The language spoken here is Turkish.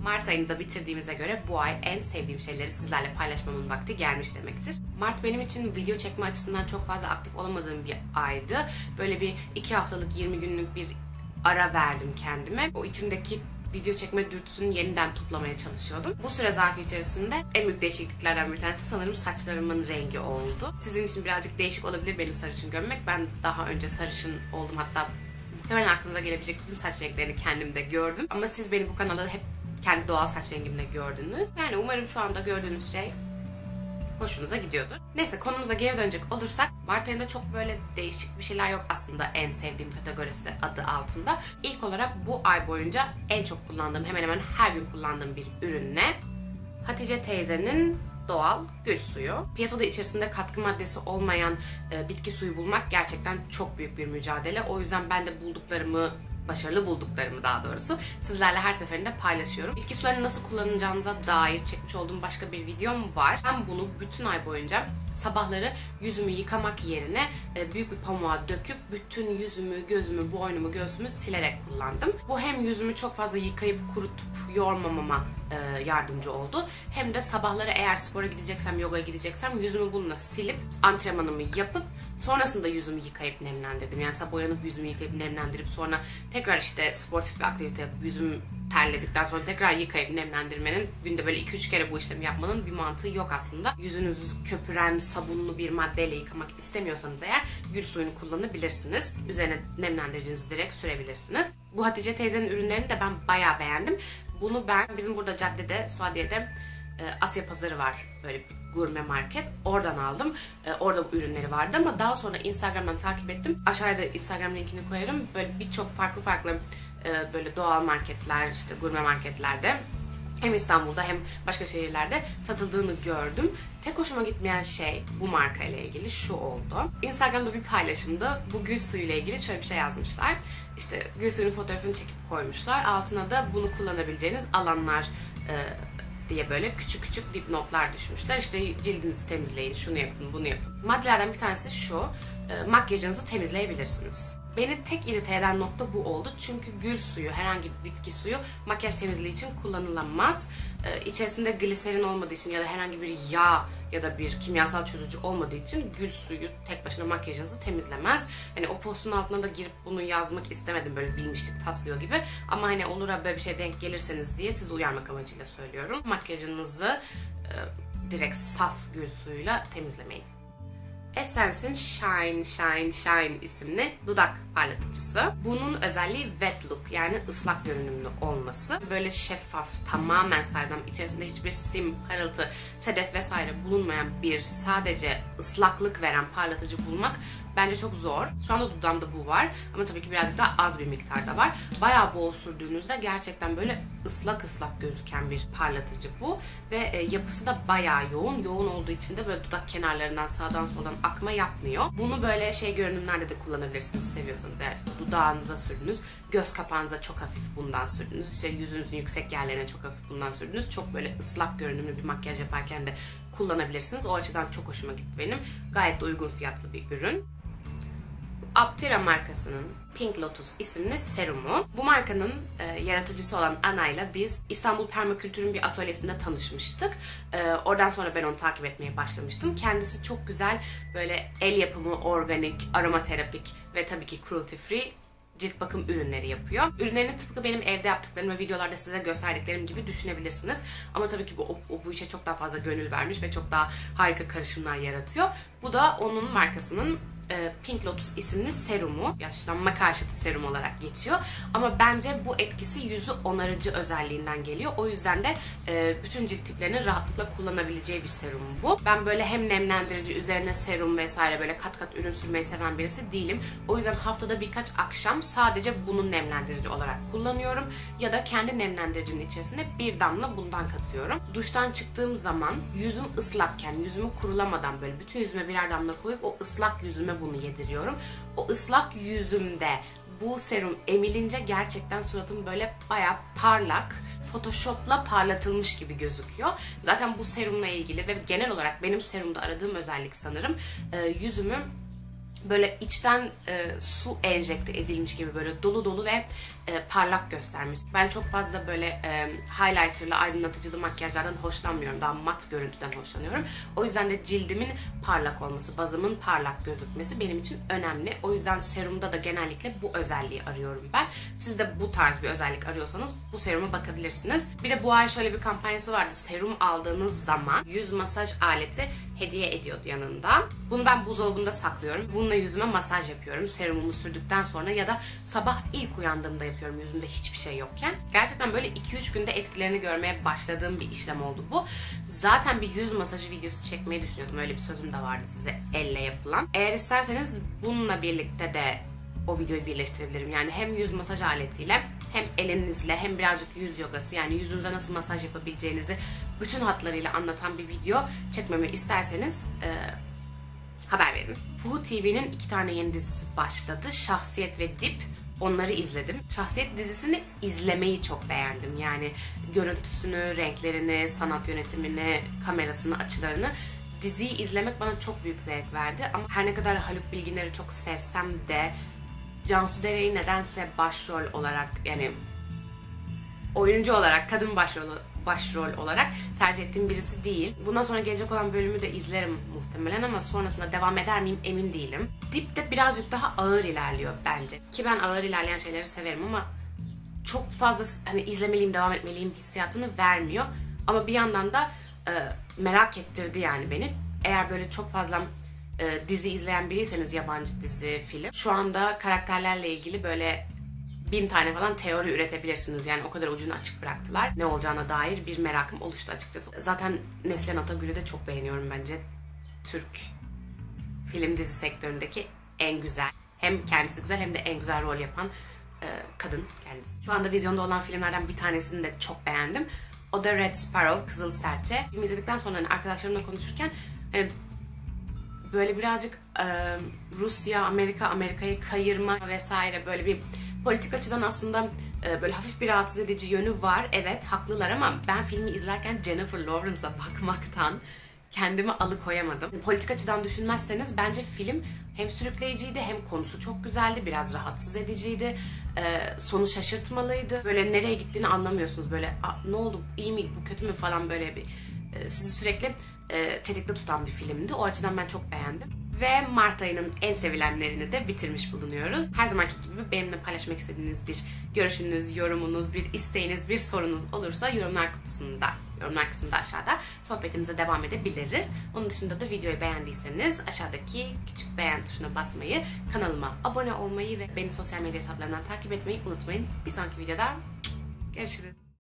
Mart ayını da bitirdiğimize göre bu ay en sevdiğim şeyleri sizlerle paylaşmamın vakti gelmiş demektir. Mart benim için video çekme açısından çok fazla aktif olamadığım bir aydı. Böyle bir 2 haftalık 20 günlük bir ara verdim kendime. O içimdeki video çekme dürtüsünü yeniden toplamaya çalışıyordum. Bu süre zarfı içerisinde en büyük değişikliklerden bir tanesi sanırım saçlarımın rengi oldu. Sizin için birazcık değişik olabilir beni sarışın görmek. Ben daha önce sarışın oldum, hatta muhtemelen aklınıza gelebilecek bütün saç renklerini kendimde gördüm. Ama siz beni bu kanalda hep kendi doğal saç rengimle gördünüz. Yani umarım şu anda gördüğünüz şey hoşunuza gidiyordur. Neyse, konumuza geri dönecek olursak, Mart ayında çok böyle değişik bir şeyler yok aslında en sevdiğim kategorisi adı altında. İlk olarak bu ay boyunca en çok kullandığım, hemen hemen her gün kullandığım bir ürün ne? Hatice teyzenin doğal gül suyu. Piyasada içerisinde katkı maddesi olmayan bitki suyu bulmak gerçekten çok büyük bir mücadele. O yüzden ben de başarılı bulduklarımı daha doğrusu sizlerle her seferinde paylaşıyorum. Bitki sularını nasıl kullanacağınıza dair çekmiş olduğum başka bir videom var. Ben bunu bütün ay boyunca sabahları yüzümü yıkamak yerine büyük bir pamuğa döküp bütün yüzümü, gözümü, boynumu, göğsümü silerek kullandım. Bu hem yüzümü çok fazla yıkayıp kurutup yormamama yardımcı oldu. Hem de sabahları eğer spora gideceksem, yogaya gideceksem yüzümü bununla silip antrenmanımı yapıp sonrasında yüzümü yıkayıp nemlendirdim. Yani sabah uyanıp yüzümü yıkayıp nemlendirip sonra tekrar işte sportif bir aktivite yapıp yüzümü terledikten sonra tekrar yıkayıp nemlendirmenin, günde böyle 2-3 kere bu işlemi yapmanın bir mantığı yok aslında. Yüzünüzü köpüren sabunlu bir maddeyle yıkamak istemiyorsanız eğer gül suyunu kullanabilirsiniz. Üzerine nemlendiricinizi direkt sürebilirsiniz. Bu Hatice teyzenin ürünlerini de ben bayağı beğendim. Bunu ben bizim burada caddede, Suadiye'de Asya Pazarı var, böyle bir gurme market. Oradan aldım. Orada bu ürünleri vardı ama daha sonra Instagram'dan takip ettim. Aşağıda Instagram linkini koyarım. Böyle birçok farklı böyle doğal marketler, işte gurme marketlerde hem İstanbul'da hem başka şehirlerde satıldığını gördüm. Tek hoşuma gitmeyen şey bu marka ile ilgili şu oldu. Instagram'da bir paylaşımda bu gül suyu ile ilgili şöyle bir şey yazmışlar. İşte gül suyunun fotoğrafını çekip koymuşlar. Altına da bunu kullanabileceğiniz alanlar diye böyle küçük dipnotlar düşmüşler. İşte cildinizi temizleyin, şunu yapın, bunu yapın. Maddelerden bir tanesi şu: makyajınızı temizleyebilirsiniz. Beni tek irite eden nokta bu oldu. Çünkü gül suyu, herhangi bir bitki suyu makyaj temizliği için kullanılamaz. İçerisinde gliserin olmadığı için ya da herhangi bir yağ ya da bir kimyasal çözücü olmadığı için gül suyu tek başına makyajınızı temizlemez. Hani o postun altına da girip bunu yazmak istemedim, böyle bilmişlik taslıyor gibi. Ama hani olur böyle bir şey denk gelirseniz diye sizi uyarmak amacıyla söylüyorum. Makyajınızı direkt saf gül suyuyla temizlemeyin. Essence'in Shine isimli dudak parlatıcısı. Bunun özelliği wet look, yani ıslak görünümlü olması. Böyle şeffaf, tamamen saydam, içerisinde hiçbir sim, parıltı, sedef vesaire bulunmayan bir sadece ıslaklık veren parlatıcı bulmak bence çok zor. Şu anda dudağımda bu var ama tabii ki birazcık daha az bir miktarda var. Bayağı bol sürdüğünüzde gerçekten böyle ıslak gözüken bir parlatıcı bu. Ve yapısı da bayağı yoğun. Yoğun olduğu için de böyle dudak kenarlarından sağdan soldan akma yapmıyor. Bunu böyle görünümlerde de kullanabilirsiniz seviyorsanız. Eğer işte dudağınıza sürdünüz, göz kapağınıza çok hafif bundan sürdünüz, işte yüzünüzün yüksek yerlerine çok hafif bundan sürdünüz. Çok böyle ıslak görünümlü bir makyaj yaparken de kullanabilirsiniz. O açıdan çok hoşuma gitti benim. Gayet de uygun fiyatlı bir ürün. Aptira markasının Pink Lotus isimli serumu. Bu markanın yaratıcısı olan Ana ile biz İstanbul Permakültür'ün bir atölyesinde tanışmıştık. Oradan sonra ben onu takip etmeye başlamıştım. Kendisi çok güzel böyle el yapımı, organik, aromaterapik ve tabii ki cruelty free cilt bakım ürünleri yapıyor. Ürünlerini tıpkı benim evde yaptıklarım ve videolarda size gösterdiklerim gibi düşünebilirsiniz. Ama tabii ki bu işe çok daha fazla gönül vermiş ve çok daha harika karışımlar yaratıyor. Bu da onun markasının Pink Lotus isimli serumu. Yaşlanma karşıtı serum olarak geçiyor. Ama bence bu etkisi yüzü onarıcı özelliğinden geliyor. O yüzden de bütün cilt tiplerinin rahatlıkla kullanabileceği bir serum bu. Ben böyle hem nemlendirici, üzerine serum vesaire böyle kat ürün sürmeyi seven birisi değilim. O yüzden haftada birkaç akşam sadece bunun nemlendirici olarak kullanıyorum. Ya da kendi nemlendiricinin içerisine bir damla bundan katıyorum. Duştan çıktığım zaman yüzüm ıslakken, yüzümü kurulamadan böyle bütün yüzüme birer damla koyup o ıslak yüzüme bunu yediriyorum. O ıslak yüzümde bu serum emilince gerçekten suratım böyle bayağı parlak, Photoshop'la parlatılmış gibi gözüküyor. Zaten bu serumla ilgili ve genel olarak benim serumda aradığım özellik sanırım yüzümü böyle içten su enjekte edilmiş gibi böyle dolu dolu ve parlak göstermiş. Ben çok fazla böyle highlighterlı, aydınlatıcılı makyajlardan hoşlanmıyorum. Daha mat görüntüden hoşlanıyorum. O yüzden de cildimin parlak olması, bazımın parlak gözükmesi benim için önemli. O yüzden serumda da genellikle bu özelliği arıyorum ben. Siz de bu tarz bir özellik arıyorsanız bu seruma bakabilirsiniz. Bir de bu ay şöyle bir kampanyası vardı. Serum aldığınız zaman yüz masaj aleti hediye ediyordu yanında. Bunu ben buzdolabında saklıyorum. Bununla yüzüme masaj yapıyorum. Serumumu sürdükten sonra ya da sabah ilk uyandığımda yapıyorum yüzümde hiçbir şey yokken. Gerçekten böyle 2-3 günde etkilerini görmeye başladığım bir işlem oldu bu. Zaten bir yüz masajı videosu çekmeyi düşünüyordum. Öyle bir sözüm de vardı size, elle yapılan. Eğer isterseniz bununla birlikte de o videoyu birleştirebilirim. Yani hem yüz masaj aletiyle hem elinizle hem birazcık yüz yogası, yani yüzünüze nasıl masaj yapabileceğinizi bütün hatlarıyla anlatan bir video çekmemi isterseniz haber verin. Fuhu TV'nin 2 tane yeni dizisi başladı. Şahsiyet ve Dip. Onları izledim. Şahsiyet dizisini izlemeyi çok beğendim. Yani görüntüsünü, renklerini, sanat yönetimini, kamerasını, açılarını. Diziyi izlemek bana çok büyük zevk verdi. Ama her ne kadar Haluk Bilginer'i çok sevsem de Cansu Dere'yi nedense başrol olarak, yani oyuncu olarak, kadın başrol olarak tercih ettiğim birisi değil. Bundan sonra gelecek olan bölümü de izlerim muhtemelen ama sonrasında devam eder miyim emin değilim. Dip de birazcık daha ağır ilerliyor bence. Ki ben ağır ilerleyen şeyleri severim ama çok fazla hani izlemeliyim, devam etmeliyim hissiyatını vermiyor. Ama bir yandan da merak ettirdi yani beni. Eğer böyle çok fazla dizi izleyen biriyseniz, yabancı dizi, film, şu anda karakterlerle ilgili böyle 1000 tane falan teori üretebilirsiniz. Yani o kadar ucunu açık bıraktılar. Ne olacağına dair bir merakım oluştu açıkçası. Zaten Neslihan Atagül'ü de çok beğeniyorum bence. Türk film dizi sektöründeki en güzel, hem kendisi güzel hem de en güzel rol yapan kadın kendisi. Şu anda vizyonda olan filmlerden bir tanesini de çok beğendim. O da Red Sparrow, Kızıl Serçe. Film izledikten sonra hani arkadaşlarımla konuşurken hani böyle birazcık Rusya, Amerika'yı kayırma vesaire, böyle bir politik açıdan aslında böyle hafif bir rahatsız edici yönü var. Evet, haklılar ama ben filmi izlerken Jennifer Lawrence'a bakmaktan kendimi alıkoyamadım. Politik açıdan düşünmezseniz bence film hem sürükleyiciydi hem konusu çok güzeldi. Biraz rahatsız ediciydi. Sonu şaşırtmalıydı. Böyle nereye gittiğini anlamıyorsunuz. Böyle ne oldu, iyi mi, bu kötü mü falan, böyle bir sizi sürekli tetikte tutan bir filmdi. O açıdan ben çok beğendim. Ve Mart ayının en sevilenlerini de bitirmiş bulunuyoruz. Her zamanki gibi benimle paylaşmak istediğiniz bir görüşünüz, yorumunuz, bir isteğiniz, bir sorunuz olursa yorumlar kısmında aşağıda sohbetimize devam edebiliriz. Onun dışında da videoyu beğendiyseniz aşağıdaki küçük beğen tuşuna basmayı, kanalıma abone olmayı ve beni sosyal medya hesaplarımdan takip etmeyi unutmayın. Bir sonraki videoda görüşürüz.